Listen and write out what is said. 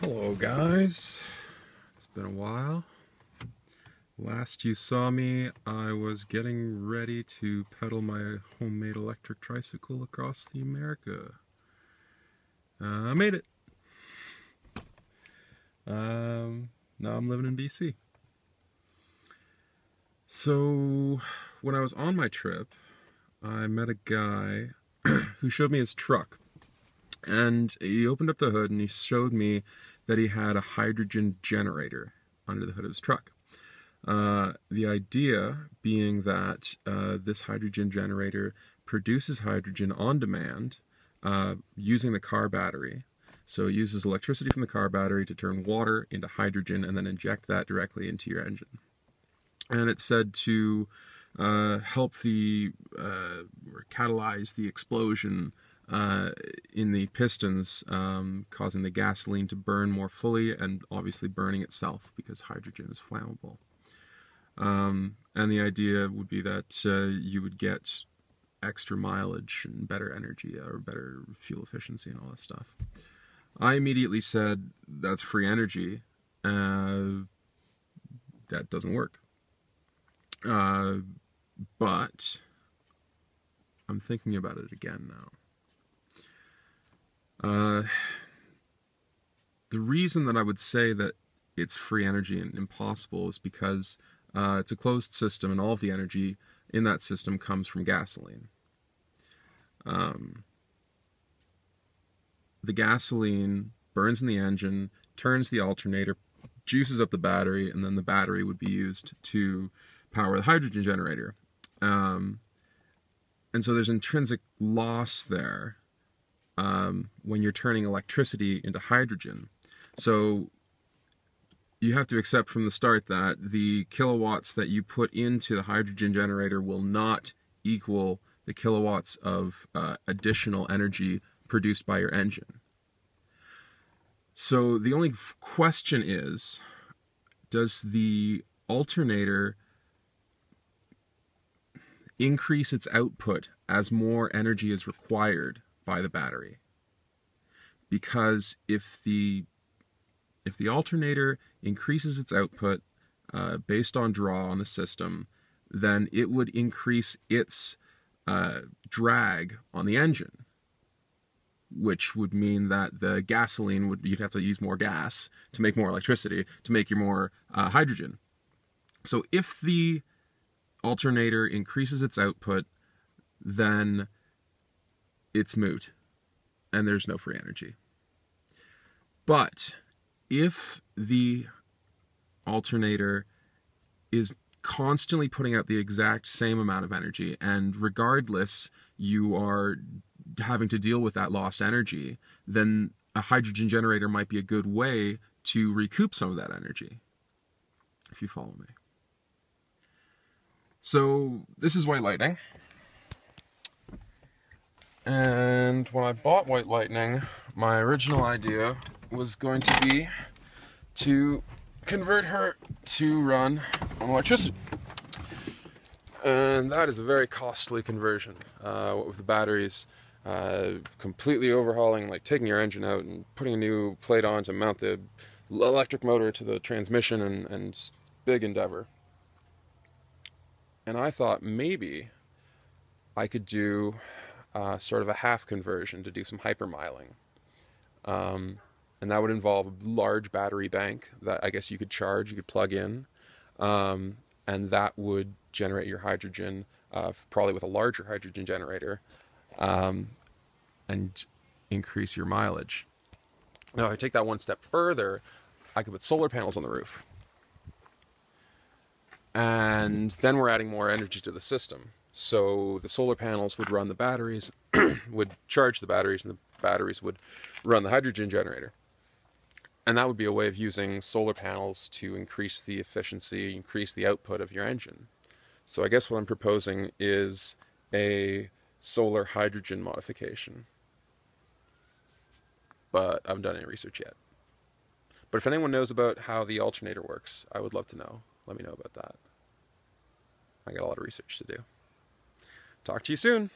Hello guys, it's been a while. Last you saw me, I was getting ready to pedal my homemade electric tricycle across the America. I made it. Now I'm living in BC. So when I was on my trip, I met a guy who showed me his truck. And he opened up the hood and he showed me that he had a hydrogen generator under the hood of his truck. The idea being that this hydrogen generator produces hydrogen on demand using the car battery. So it uses electricity from the car battery to turn water into hydrogen and then inject that directly into your engine. And it's said to help the or catalyze the explosion in the pistons, causing the gasoline to burn more fully and obviously burning itself because hydrogen is flammable. And the idea would be that you would get extra mileage and better energy or better fuel efficiency and all that stuff. I immediately said, that's free energy. That doesn't work. But I'm thinking about it again now. The reason that I would say that it's free energy and impossible is because it's a closed system and all of the energy in that system comes from gasoline. The gasoline burns in the engine, turns the alternator, juices up the battery, and then the battery would be used to power the hydrogen generator. And so there's intrinsic loss there when you're turning electricity into hydrogen. So you have to accept from the start that the kilowatts that you put into the hydrogen generator will not equal the kilowatts of additional energy produced by your engine. So the only question is, does the alternator increase its output as more energy is required by the battery? Because if the alternator increases its output based on draw on the system, then it would increase its drag on the engine, which would mean that the gasoline you'd have to use more gas to make more electricity to make your more hydrogen. So if the alternator increases its output, then it's moot and there's no free energy. But if the alternator is constantly putting out the exact same amount of energy, and regardless you are having to deal with that lost energy, then a hydrogen generator might be a good way to recoup some of that energy, if you follow me. So this is White Lightning. And when I bought White Lightning, my original idea was going to be to convert her to run on electricity. And that is a very costly conversion. With the batteries, completely overhauling, like taking your engine out and putting a new plate on to mount the electric motor to the transmission, and big endeavor. And I thought maybe I could do sort of a half conversion to do some hypermiling. And that would involve a large battery bank that I guess you could charge, you could plug in, and that would generate your hydrogen, probably with a larger hydrogen generator, and increase your mileage. Now, if I take that one step further, I could put solar panels on the roof. And then we're adding more energy to the system. So the solar panels would run the batteries, would charge the batteries, and the batteries would run the hydrogen generator. And that would be a way of using solar panels to increase the efficiency, increase the output of your engine. So I guess what I'm proposing is a solar hydrogen modification. But I haven't done any research yet. But if anyone knows about how the alternator works, I would love to know. Let me know about that. I got a lot of research to do. Talk to you soon.